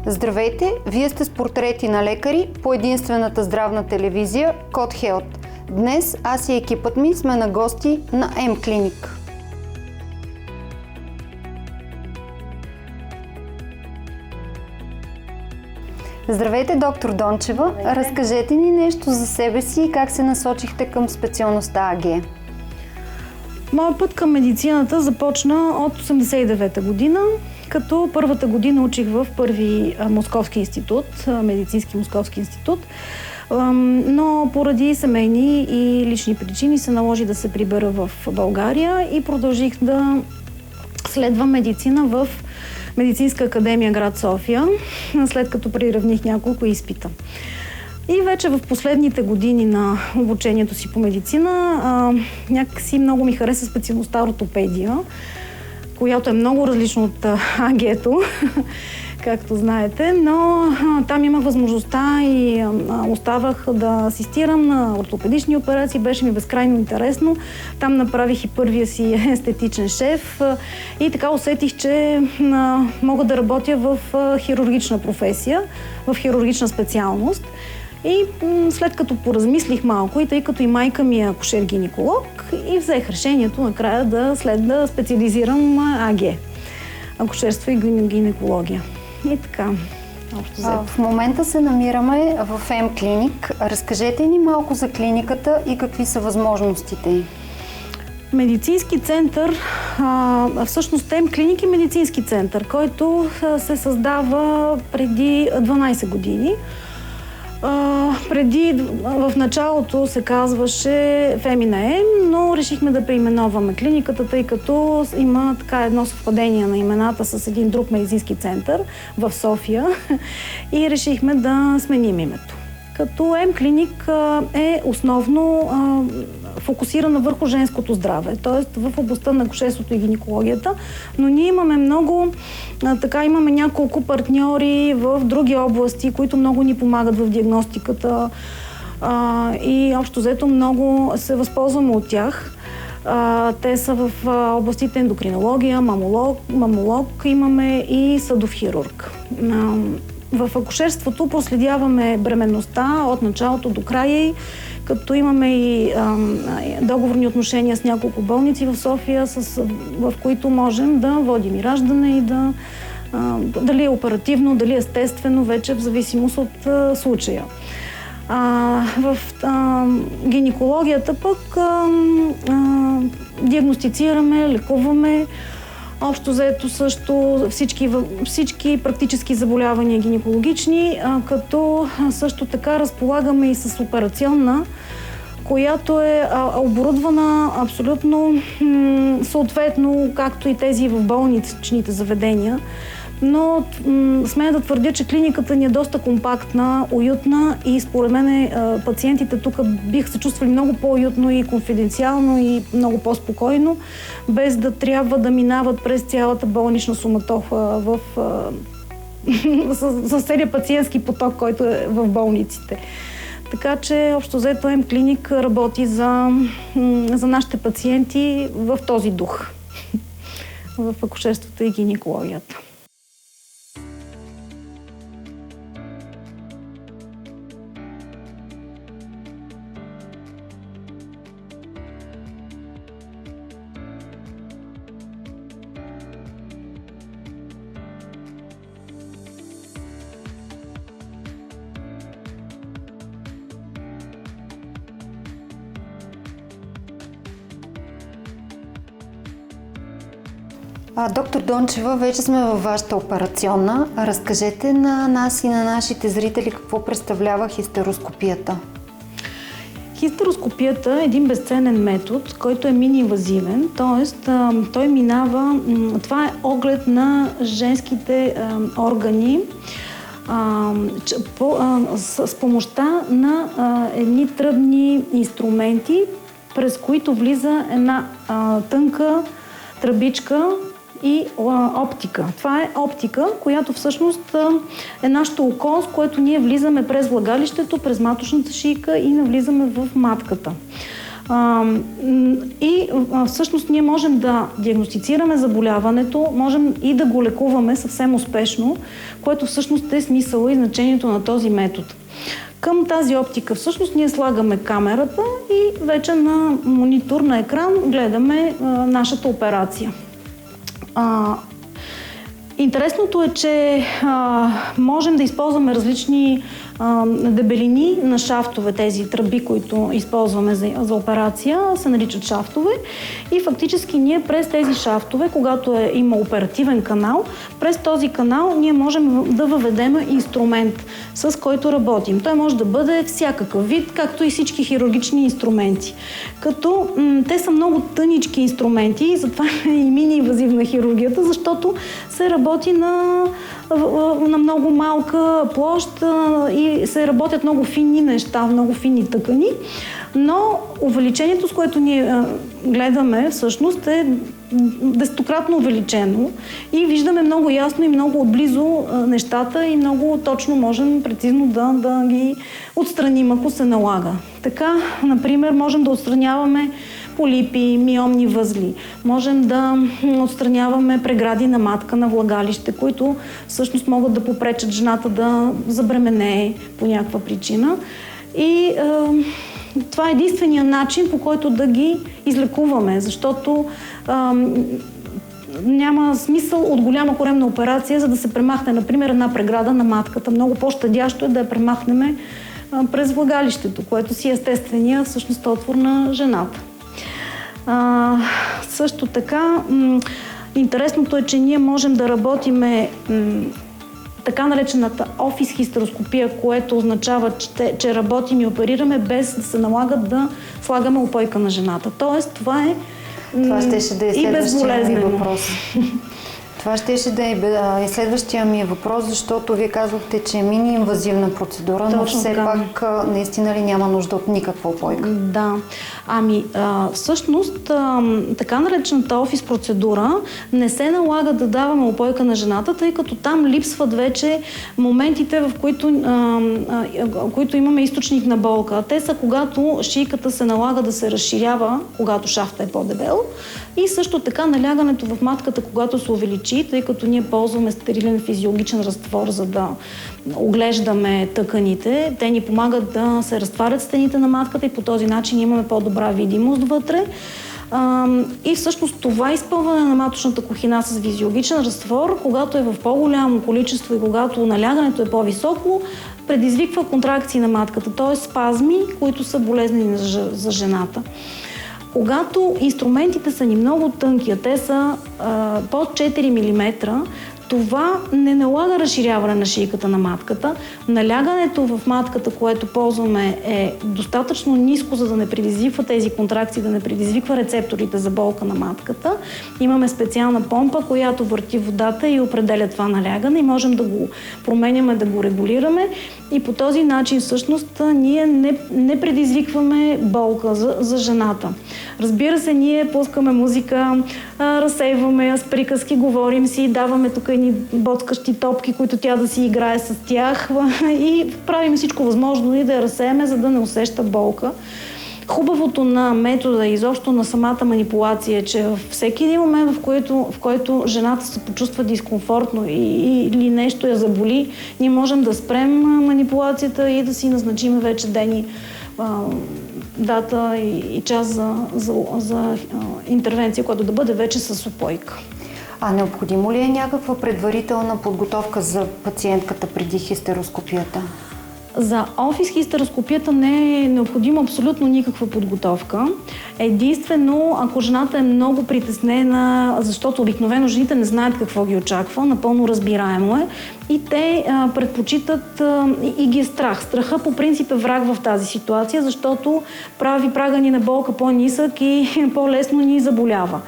Здравейте! Вие сте с портрети на лекари по единствената здравна телевизия Код Хелт. Днес аз и екипът ми сме на гости на М-клиник. Здравейте, доктор Дончева! Здравейте. Разкажете ни нещо за себе си и как се насочихте към специалността АГ. Моят път към медицината започна от 1989 година, като първата година учих в първи Московски институт, медицински Московски институт, но поради семейни и лични причини се наложи да се прибера в България и продължих да следвам медицина в Медицинска академия град София, след като приравних няколко изпита. И вече в последните години на обучението си по медицина някакси много ми хареса специалността ортопедия, която е много различна от АГ-то, както знаете, но там имах възможността и оставах да асистирам на ортопедични операции, беше ми безкрайно интересно. Там направих и първия си естетичен шеф и така усетих, че мога да работя в хирургична професия, в хирургична специалност. И след като поразмислих малко, и тъй като и майка ми е акушер-гинеколог, и взех решението накрая да специализирам АГ. Акушерство и гинекология. И така. В момента се намираме в М-клиник. Разкажете ни малко за клиниката и какви са възможностите. Медицински център, всъщност М-клиник е медицински център, който се създава преди 12 години. Преди, в началото се казваше Фемина М, но решихме да преименоваме клиниката, тъй като има така едно съвпадение на имената с един друг медицински център в София и решихме да сменим името. Като М-клиник е основно фокусирана върху женското здраве, т.е. в областта на акушерството и гинекологията, но ние имаме имаме няколко партньори в други области, които много ни помагат в диагностиката и общо взето много се възползваме от тях. Те са в областите ендокринология, мамолог имаме и съдов хирург. В акушерството проследяваме бременността от началото до края, като имаме и договорни отношения с няколко болници в София, в които можем да водим и раждане и дали е оперативно, дали естествено, вече в зависимост от случая. В гинекологията пък диагностицираме, лекуваме, общо взето също всички практически заболявания гинекологични, като също така разполагаме и с операционна, която е оборудвана абсолютно съответно, както и тези в болничните заведения. Но смея да твърдя, че клиниката ни е доста компактна, уютна и според мен пациентите тук биха се чувствали много по-уютно и конфиденциално и много по-спокойно, без да трябва да минават през цялата болнична суматоха с целия пациентски поток, който е в болниците. Така че общо взето М-клиник работи за нашите пациенти в този дух, в акушерството и гинекологията. Доктор Дончева, вече сме във вашата операционна. Разкажете на нас и на нашите зрители какво представлява хистероскопията. Хистероскопията е един безценен метод, който е мини-инвазивен, т.е. той минава, това е оглед на женските органи с помощта на едни тръбни инструменти, през които влиза една тънка тръбичка и оптика. Това е оптика, която всъщност е нашето око, с което ние влизаме през влагалището, през маточната шийка и навлизаме в матката. Всъщност ние можем да диагностицираме заболяването, можем и да го лекуваме съвсем успешно, което всъщност е смисъла и значението на този метод. Към тази оптика всъщност ние слагаме камерата и вече на монитор, на екран гледаме нашата операция. Интересното е, че можем да използваме различни дебелини на шафтове. Тези тръби, които използваме за операция, се наричат шафтове. И фактически ние през тези шафтове, когато има оперативен канал, през този канал ние можем да въведем инструмент, с който работим. Той може да бъде всякакъв вид, както и всички хирургични инструменти. Като те са много тънички инструменти, и затова е и мини-инвазивна хирургията, защото се работи на много малка площ и се работят много финни неща, много финни тъкани, но увеличението, с което ние гледаме, всъщност е десетократно увеличено и виждаме много ясно и много отблизо нещата и много точно можем прецизно да ги отстраним, ако се налага. Така, например, можем да отстраняваме полипи, миомни възли. Можем да отстраняваме прегради на матка, на влагалище, които всъщност могат да попречат жената да забременее по някаква причина. И това е единственият начин, по който да ги излекуваме, защото няма смисъл от голяма коремна операция, за да се премахне, например, една преграда на матката. Много по-щадящо е да я премахнем през влагалището, което си е естествения всъщност отвор на жената. Също така, интересното е, че ние можем да работиме така наречената офис хистероскопия, което означава, че работим и оперираме без да се налагат да слагаме упойка на жената. Тоест, това е щеше да е следващия ми въпрос. Това щеше да е следващия ми въпрос, защото вие казвахте, че е мини-инвазивна процедура, но все пак наистина ли няма нужда от никаква упойка? Да. Всъщност, така наречената офис процедура не се налага да даваме упойка на жената, тъй като там липсват вече моментите, в които имаме източник на болка. Те са когато шийката се налага да се разширява, когато шафта е по-дебел, и също така налягането в матката, когато се увеличи, тъй като ние ползваме стерилен физиологичен разтвор, за да оглеждаме тъканите. Те ни помагат да се разтварят стените на матката и по този начин имаме по-добра видимост вътре. И всъщност това изпълване на маточната кухина с физиологичен разтвор, когато е в по-голямо количество и когато налягането е по-високо, предизвиква контракции на матката, т.е. спазми, които са болезнени за жената. Когато инструментите са ни много тънки, а те са под 4 мм, това не налага разширяване на шийката на матката. Налягането в матката, което ползваме, е достатъчно ниско, за да не предизвиква тези контракции, да не предизвиква рецепторите за болка на матката. Имаме специална помпа, която върти водата и определя това налягане и можем да го променяме, да го регулираме. И по този начин всъщност ние не предизвикваме болка за жената. Разбира се, ние пускаме музика, разсейваме я с приказки, говорим си, даваме тук едни боцкащи топки, които тя да си играе с тях и правим всичко възможно и да я разсеяме, за да не усеща болка. Хубавото на метода и изобщо на самата манипулация е, че във всеки един момент, в който жената се почувства дискомфортно или нещо я заболи, ние можем да спрем манипулацията и да си назначим вече ден, дата и час за интервенция, която да бъде вече с упойка. Необходимо ли е някаква предварителна подготовка за пациентката преди хистероскопията? За офис хистероскопията не е необходима абсолютно никаква подготовка. Единствено, ако жената е много притеснена, защото обикновено жените не знаят какво ги очаква, напълно разбираемо е, и те предпочитат и ги е страх. Страха по принцип е враг в тази ситуация, защото прави прага ни на болка по-нисък и по-лесно ни заболява.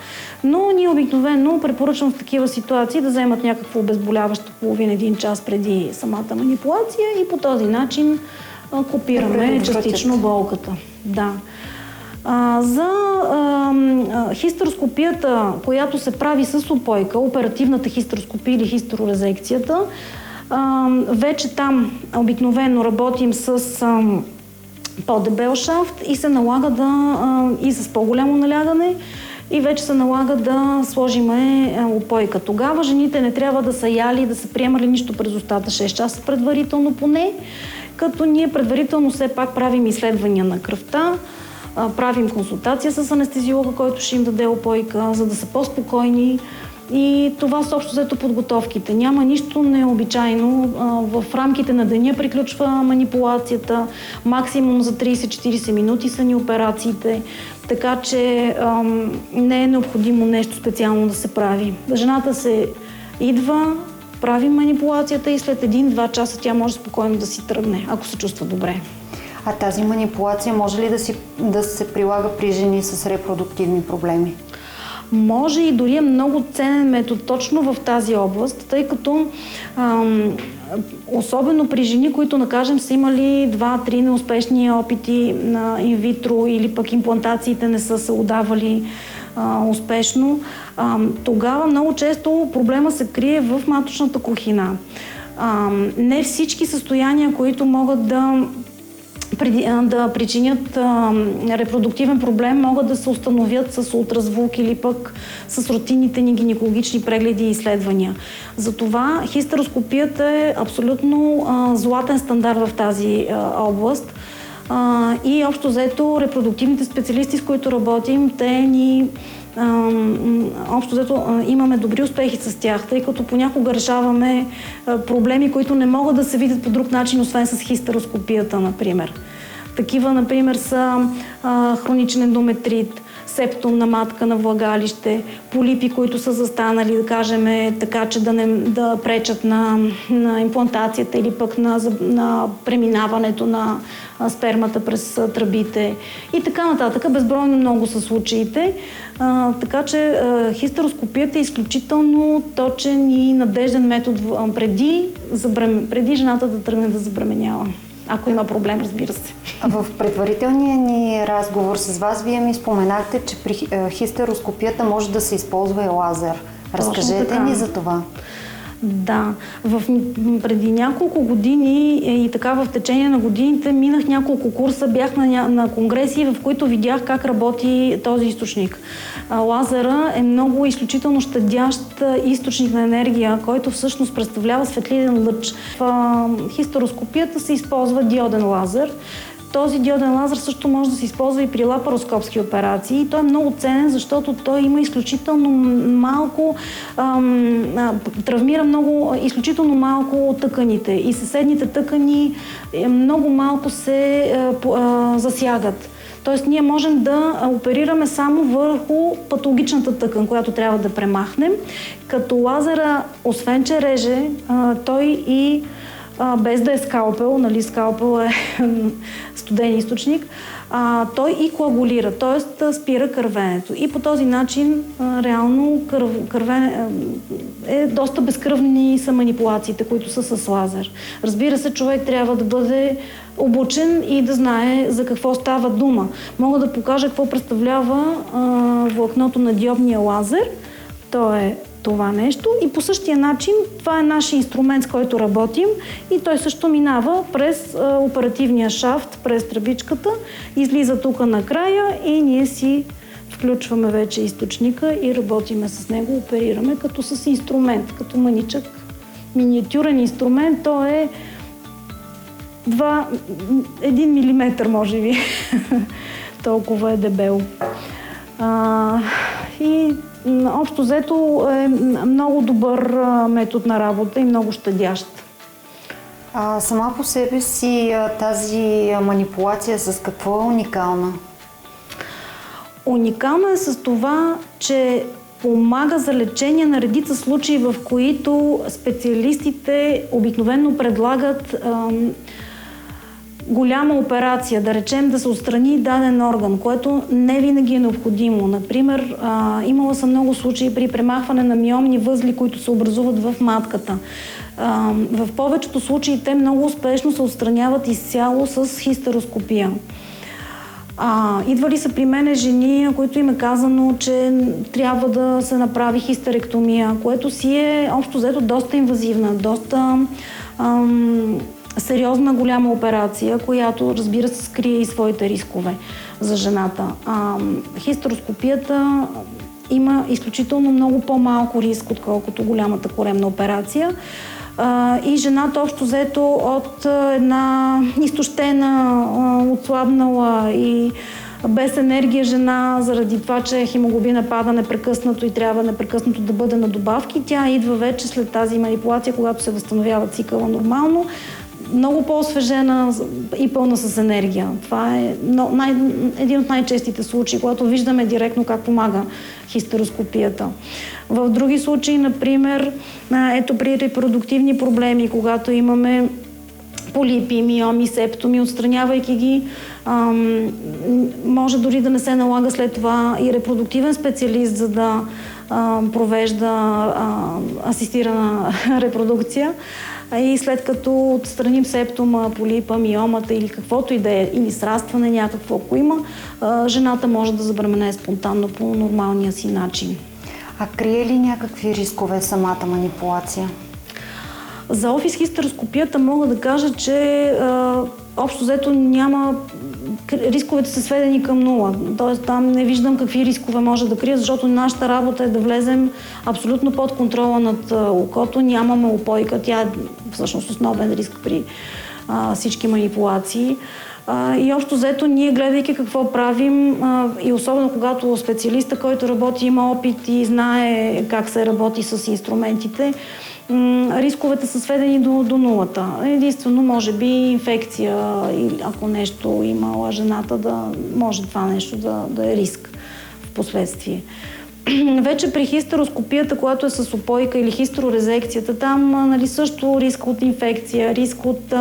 Но ние обикновено препоръчвам в такива ситуации да вземат някакво обезболяващо половин-един час преди самата манипулация и по този начин копираме частично болката. Да. За хистероскопията, която се прави с упойка, оперативната хистероскопия или хистерорезекцията, вече там обикновено работим с по-дебел шафт и се налага и с по-голямо налягане, и вече се налага да сложиме упойка. Тогава жените не трябва да са яли, да са приемали нищо през устата 6 часа предварително поне, като ние предварително все пак правим изследвания на кръвта, правим консултация с анестезиолога, който ще им даде упойка, за да са по-спокойни. И това са общо взето подготовките. Няма нищо необичайно. В рамките на деня приключва манипулацията. Максимум за 30-40 минути са ни операциите. Така че не е необходимо нещо специално да се прави. Жената се идва, прави манипулацията и след 1-2 часа тя може спокойно да си тръгне, ако се чувства добре. А тази манипулация може ли да се прилага при жени с репродуктивни проблеми? Може и дори е много ценен метод точно в тази област, тъй като особено при жени, които, да кажем, са имали 2-3 неуспешни опити на инвитро или пък имплантациите не са се удавали успешно, тогава много често проблема се крие в маточната кухина. Не всички състояния, които могат да причинят репродуктивен проблем, могат да се установят с ултразвук или пък с рутинните ни гинекологични прегледи и изследвания. Затова хистероскопията е абсолютно златен стандарт в тази област. И общо взето репродуктивните специалисти, с които работим, те ни общо взето имаме добри успехи с тях, тъй като понякога решаваме проблеми, които не могат да се видят по друг начин, освен с хистероскопията, например. Такива, например, са хроничен ендометрит, септом на матка на влагалище, полипи, които са застанали, да кажем, така че да пречат на имплантацията или пък на преминаването на спермата през тръбите и така нататък. Безбройно много са случаите. Така че хистероскопията е изключително точен и надежден метод преди жената да тръгне да забременява. Ако има проблем, разбира се. В предварителния ни разговор с вас, вие ми споменахте, че при хистероскопията може да се използва и лазер. Разкажете ни за това. Да, преди няколко години и така в течение на годините минах няколко курса, бях на конгреси, в които видях как работи този източник. Лазера е много изключително щадящ източник на енергия, който всъщност представлява светлинен лъч. В хистероскопията се използва диоден лазер. Този диоден лазер също може да се използва и при лапароскопски операции. И той е много ценен, защото той има изключително малко, травмира изключително малко тъканите. И съседните тъкани много малко се засягат. Тоест ние можем да оперираме само върху патологичната тъкан, която трябва да премахнем. Като лазера, освен че реже, той и без да е скалпел, нали, скалпел е студен източник, той и коагулира, т.е. спира кървенето. И по този начин реално доста безкръвни са манипулациите, които са с лазер. Разбира се, човек трябва да бъде обучен и да знае за какво става дума. Мога да покажа какво представлява влакното на диодния лазер. То е това нещо и по същия начин това е нашия инструмент, с който работим и той също минава през оперативния шафт, през тръбичката, излиза тук накрая и ние си включваме вече източника и работиме с него, оперираме като с инструмент, като мъничък, миниатюрен инструмент, то е 1 милиметър, може би. Толкова е дебел. И общо взето е много добър метод на работа и много щадящ. Сама по себе си тази манипулация с какво е уникална? Уникална е с това, че помага за лечение на редица случаи, в които специалистите обикновено предлагат голяма операция, да речем да се отстрани даден орган, което не винаги е необходимо. Например, имала съм много случаи при премахване на миомни възли, които се образуват в матката. В повечето случаи те много успешно се отстраняват изцяло с хистероскопия. Идвали са при мене жени, които им е казано, че трябва да се направи хистеректомия, което си е общо взето доста инвазивна, доста сериозна голяма операция, която, разбира се, скрие и своите рискове за жената. Хистероскопията има изключително много по-малко риск, отколкото голямата коремна операция. И жената общо взето от една изтощена, отслабнала и без енергия жена, заради това, че хемоглобина пада непрекъснато и трябва непрекъснато да бъде на добавки, тя идва вече след тази манипулация, когато се възстановява цикъла нормално, много по-освежена и пълна с енергия. Това е един от най-честите случаи, когато виждаме директно как помага хистероскопията. В други случаи, например, ето при репродуктивни проблеми, когато имаме полипи, миоми, септоми, отстранявайки ги, може дори да не се налага след това и репродуктивен специалист, за да провежда асистирана репродукция. И след като отстраним септома, полипа, миомата или каквото и да е, или срастване някакво, ако има, жената може да забременее спонтанно по нормалния си начин. А крие ли някакви рискове самата манипулация? За офис хистероскопията мога да кажа, че общо взето няма, рисковете са сведени към нула. Тоест там не виждам какви рискове може да крие, защото нашата работа е да влезем абсолютно под контрола над окото. Нямаме упойка, тя е всъщност основен риск при всички манипулации. И общо взето ние, гледайки какво правим, и особено когато специалиста, който работи, има опит и знае как се работи с инструментите, рисковете са сведени до нулата. Единствено, може би, инфекция или ако нещо имала жената, да може това нещо да е риск в последствие. Вече при хистероскопията, която е с упойка или хистерорезекцията, там също риск от инфекция, риск от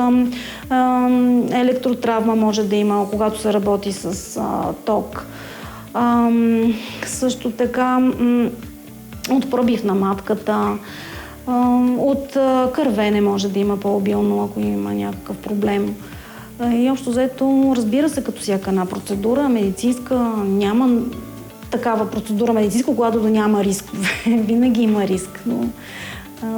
електротравма може да има, когато се работи с ток. Също така от пробив на матката, от кървене може да има по-обилно, ако има някакъв проблем. И общо взето, разбира се, като всяка една процедура медицинска, няма такава процедура медицинска, когато да няма риск. Винаги има риск, но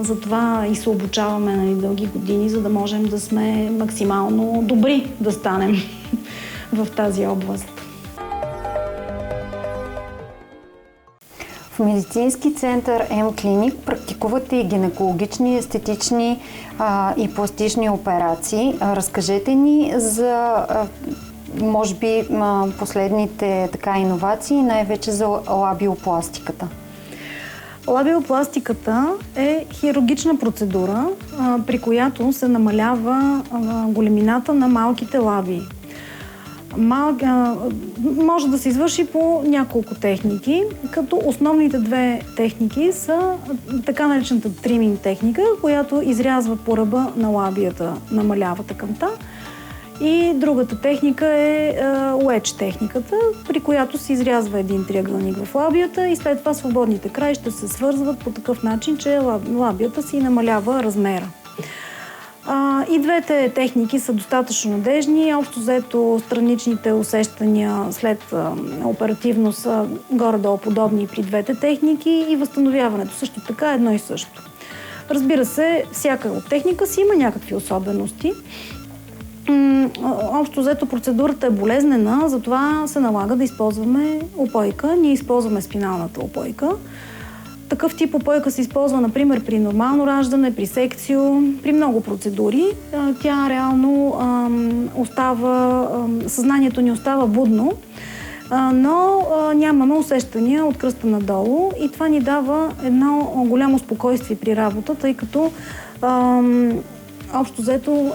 затова и се обучаваме дълги години, за да можем да сме максимално добри да станем в тази област. В медицински център М-клиник практикувате и гинекологични, естетични и пластични операции. Разкажете ни за, може би, последните иновации, най-вече за лабиопластиката. Лабиопластиката е хирургична процедура, при която се намалява големината на малките лабии. Може да се извърши по няколко техники, като основните две техники са така наречената триминг техника, която изрязва по ръба на лабията, намалява тъканта. И другата техника е уедж техниката, при която се изрязва един триъгълник в лабията и след това свободните краища се свързват по такъв начин, че лабията си намалява размера. И двете техники са достатъчно надежни. Общо взето страничните усещания след оперативно са горе-долу подобни при двете техники и възстановяването също така е едно и също. Разбира се, всяка от техника си има някакви особености. Общо взето процедурата е болезнена, затова се налага да използваме упойка. Ние използваме спиналната упойка. Такъв тип упойка се използва, например, при нормално раждане, при секцио, при много процедури. Тя реално съзнанието ни остава будно, но нямаме усещания от кръста надолу и това ни дава едно голямо спокойствие при работа, тъй като общо взето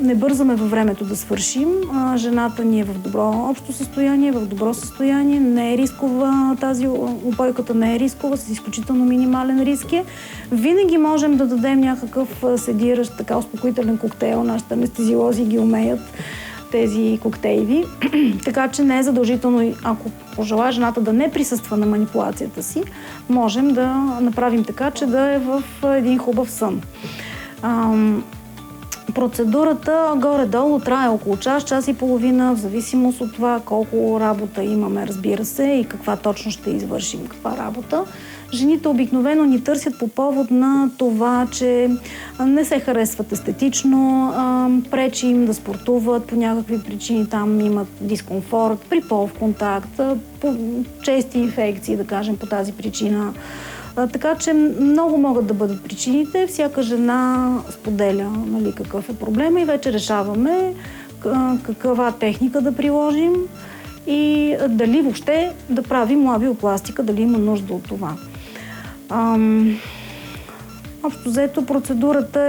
не бързаме във времето да свършим. Жената ни е в добро общо състояние, в добро състояние, не е рискова, тази упойката не е рискова, с изключително минимален риск е. Винаги можем да дадем някакъв седиращ, така успокоителен коктейл, нашите анестезиолози ги умеят тези коктейли, така че не е задължително, ако пожелая жената да не присъства на манипулацията си, можем да направим така, че да е в един хубав сън. Процедурата горе-долу трае около час, час и половина, в зависимост от това колко работа имаме, разбира се, и каква точно ще извършим, каква работа. Жените обикновено ни търсят по повод на това, че не се харесват естетично, пречи им да спортуват по някакви причини, там имат дискомфорт при полов контакт, по чести инфекции, да кажем, по тази причина. Така че много могат да бъдат причините. Всяка жена споделя, нали, какъв е проблема и вече решаваме каква техника да приложим и дали въобще да правим лабиопластика, дали има нужда от това. Общо взето процедурата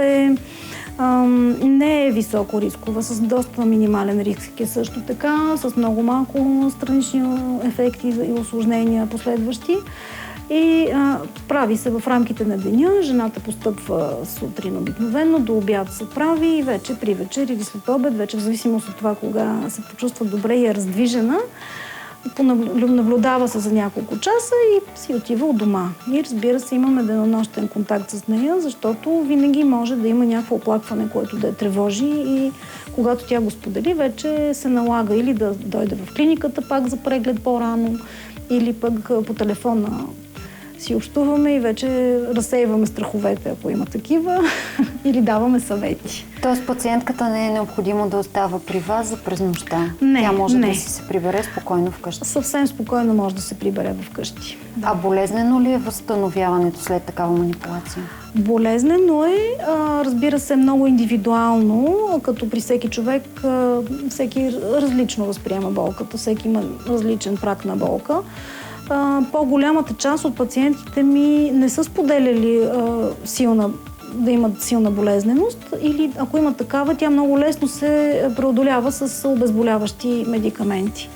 не е високо рискова, с доста минимален риск е също така, с много малко странични ефекти и усложнения последващи. И прави се в рамките на деня. Жената постъпва сутрин обикновено, до обяд се прави и вече при вечер или след обед, вече в зависимост от това кога се почувства добре и е раздвижена, наблюдава се за няколко часа и си отива от дома. И разбира се, имаме денонощен контакт с нея, защото винаги може да има някакво оплакване, което да я тревожи и когато тя го сподели, вече се налага или да дойде в клиниката пак за преглед по-рано, или пък по телефона си общуваме и вече разсейваме страховете, ако има такива, или даваме съвети. Тоест пациентката не е необходимо да остава при вас за през нощта? Не, тя може да си се прибере спокойно вкъщи? Съвсем спокойно може да се прибере вкъщи. Да. А болезнено ли е възстановяването след такава манипулация? Болезнено е, разбира се, много индивидуално, като при всеки човек, всеки различно възприема болката, всеки има различен праг на болка. По-голямата част от пациентите ми не са споделяли да имат силна болезненост или ако има такава, тя много лесно се преодолява с обезболяващи медикаменти.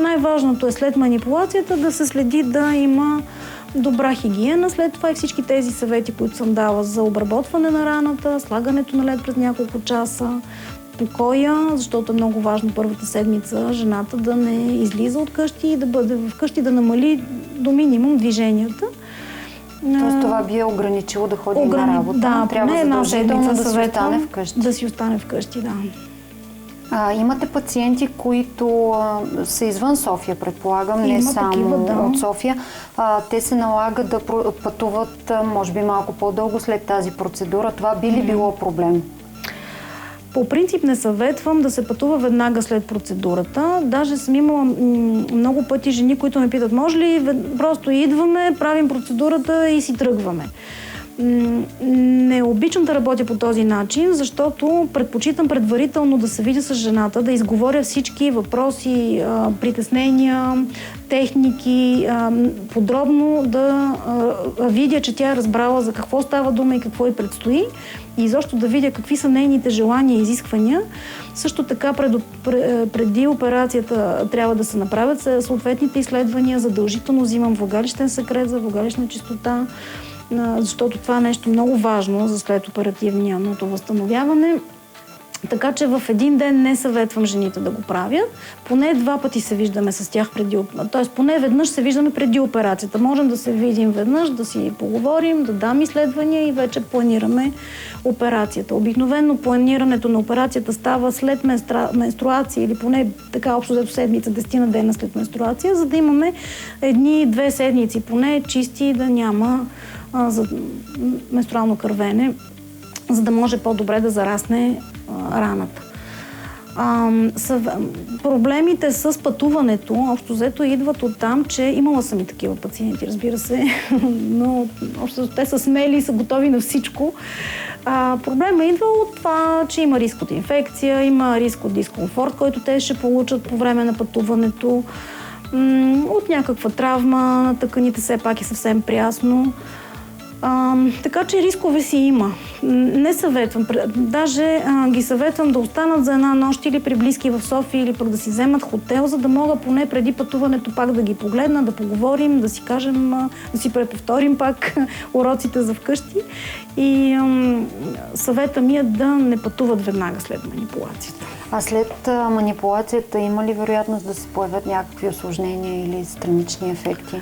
Най-важното е след манипулацията да се следи да има добра хигиена. След това и всички тези съвети, които съм дала за обработване на раната, слагането на лед през няколко часа, покоя, защото е много важно първата седмица жената да не излиза от къщи и да бъде вкъщи, да намали до минимум движенията. Тоест това би е ограничило да ходи на работа? Да, трябва задължително да си остане вкъщи. Да си остане вкъщи, да. Имате пациенти, които са извън София, предполагам, не само такива, да, от София. Те се налага да пътуват, може би, малко по-дълго след тази процедура. Това би ли било проблем? По принцип не съветвам да се пътува веднага след процедурата. Даже съм имала много пъти жени, които ме питат, може ли просто идваме, правим процедурата и си тръгваме. Не обичам да работя по този начин, защото предпочитам предварително да се видя с жената, да изговоря всички въпроси, притеснения, техники, подробно да видя, че тя е разбрала за какво става дума и какво й предстои и изобщо да видя какви са нейните желания и изисквания. Също така преди операцията трябва да се направят съответните изследвания, задължително взимам влагалищен секрет за влагалищна чистота, защото това е нещо много важно за следоперативното възстановяване. Така че в един ден не съветвам жените да го правят. Поне 2 пъти се виждаме с тях т.е. поне веднъж се виждаме преди операцията. Можем да се видим веднъж, да си поговорим, да дам изследвания и вече планираме операцията. Обикновено планирането на операцията става след менструация или поне така общо взето седмица, 10 дена след менструация, за да имаме 1-2 седмици поне чисти, да няма за менструално кървене, за да може по-добре да зарасне раната. Проблемите с пътуването, общо взето, идват от там, че имала съм и такива пациенти, разбира се, но общо те са смели и са готови на всичко. Проблема идва от това, че има риск от инфекция, има риск от дискомфорт, който те ще получат по време на пътуването, от някаква травма на тъканите, все пак е съвсем прясно. Така че рискове си има. Не съветвам. Даже ги съветвам да останат за една нощ или при близки в София, или пък да си вземат хотел, за да мога поне преди пътуването пак да ги погледна, да поговорим, да си кажем, да си преповторим пак уроците за вкъщи. И съвета ми е да не пътуват веднага след манипулацията. А след манипулацията има ли вероятност да се появят някакви усложнения или странични ефекти?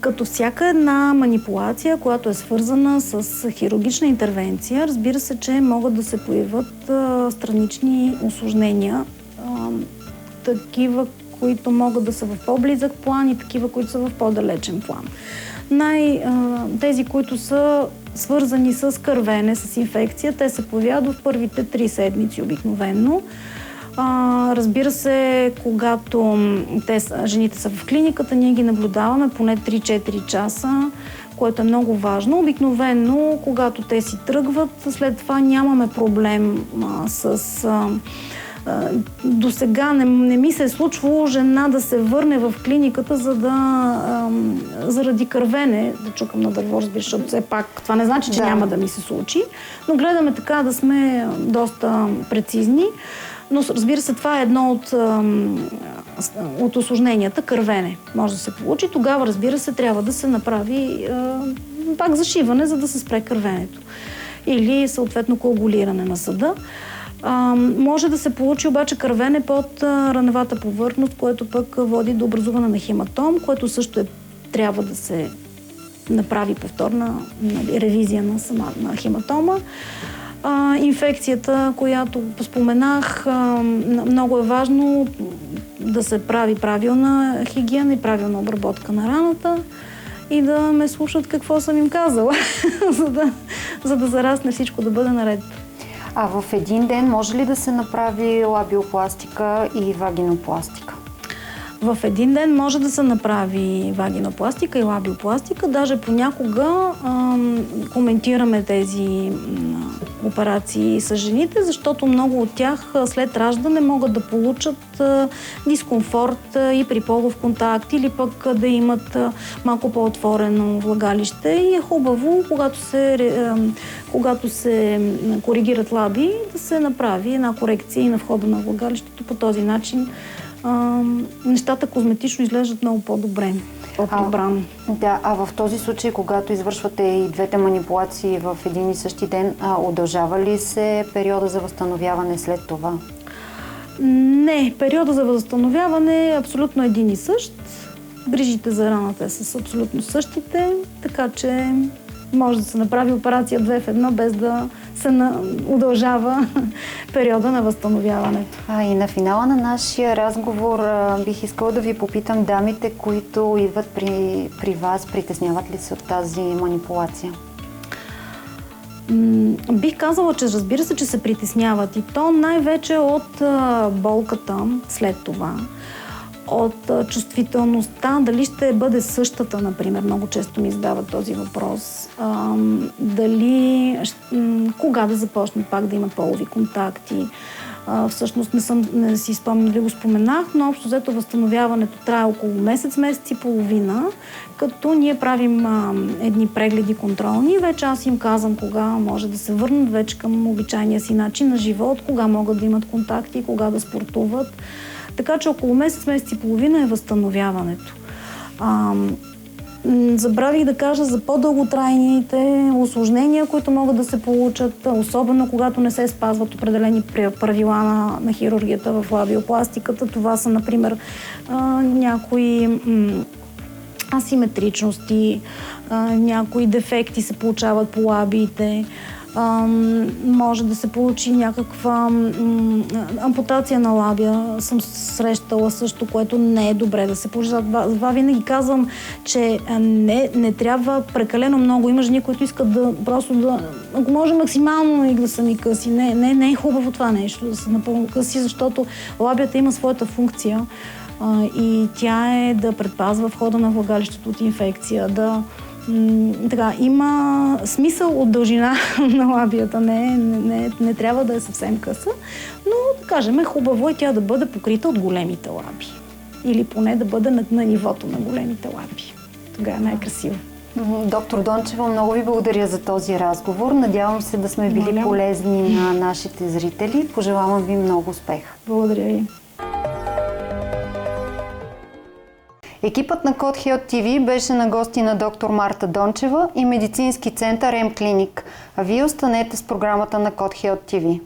Като всяка една манипулация, която е свързана с хирургична интервенция, разбира се, че могат да се появят странични усложнения, такива, които могат да са в по-близък план и такива, които са в по-далечен план. Тези, които са свързани с кървене, с инфекция, те се появяват в първите 3 седмици обикновено. Разбира се, когато жените са в клиниката, ние ги наблюдаваме поне 3-4 часа, което е много важно. Обикновено, когато те си тръгват, след това нямаме проблем до сега не ми се е случвало жена да се върне в клиниката, заради кървене, да чукам на дърво, разбира, защото все пак това не значи, че няма да ми се случи, но гледаме така да сме доста прецизни. Но разбира се, това е едно от усложненията, кървене може да се получи. Тогава, разбира се, трябва да се направи пак зашиване, за да се спре кървенето. Или съответно коагулиране на съда. Може да се получи обаче кървене под раневата повърхност, което пък води до образуване на хематом, което също трябва да се направи повторна ревизия на хематома. Инфекцията, която споменах, много е важно да се прави правилна хигиена и правилна обработка на раната и да ме слушат какво съм им казала, за да зарасне всичко, да бъде наред. А в един ден може ли да се направи лабиопластика и вагинопластика? В един ден може да се направи вагинопластика и лабиопластика. Даже понякога коментираме тези операции с жените, защото много от тях след раждане могат да получат дискомфорт и при полов контакт или пък да имат малко по-отворено влагалище. И е хубаво, когато се коригират лаби, да се направи една корекция и на входа на влагалището. По този начин нещата козметично изглеждат много по-добре. По-прибрано. А в този случай, когато извършвате и двете манипулации в един и същи ден, удължава ли се периода за възстановяване след това? Не, периода за възстановяване е абсолютно един и същ. Грижите за раната са абсолютно същите, така че може да се направи операция 2 в 1, без да се удължава периода на възстановяването. И на финала на нашия разговор бих искала да ви попитам, дамите, които идват при вас, притесняват ли се от тази манипулация? Бих казала, че разбира се, че се притесняват и то най-вече от болката след това. От чувствителността, дали ще бъде същата, например, много често ми задават този въпрос. Кога да започне пак да има полови контакти. Всъщност не си спомням дали го споменах, но общо взето възстановяването трае около месец и половина, като ние правим едни прегледи контролни. Вече аз им казвам кога може да се върнат вече към обичайния си начин на живот, кога могат да имат контакти, кога да спортуват. Така че около месец и половина е възстановяването. Забравих да кажа за по-дълготрайните усложнения, които могат да се получат, особено когато не се спазват определени правила на хирургията в лабиопластиката. Това са, например, някои асиметричности, някои дефекти се получават по лабиите. Може да се получи някаква ампутация на лабия. Съм срещала също, което не е добре да се получи. Това винаги казвам, че не трябва прекалено много. Има жени, които искат ако може максимално и да са ми къси. Не е хубаво това нещо, да са напълно къси, защото лабията има своята функция и тя е да предпазва входа на влагалището от инфекция, има смисъл от дължина на лабията, не трябва да е съвсем къса, но да кажем, хубаво е тя да бъде покрита от големите лаби. Или поне да бъде на нивото на големите лаби. Тогава е най-красиво. Доктор Дончева, много ви благодаря за този разговор. Надявам се да сме били полезни на нашите зрители. Пожелавам ви много успех. Благодаря ви. Екипът на Code Health TV беше на гости на доктор Марта Дончева и медицински център М-клиник. А вие останете с програмата на Code Health TV.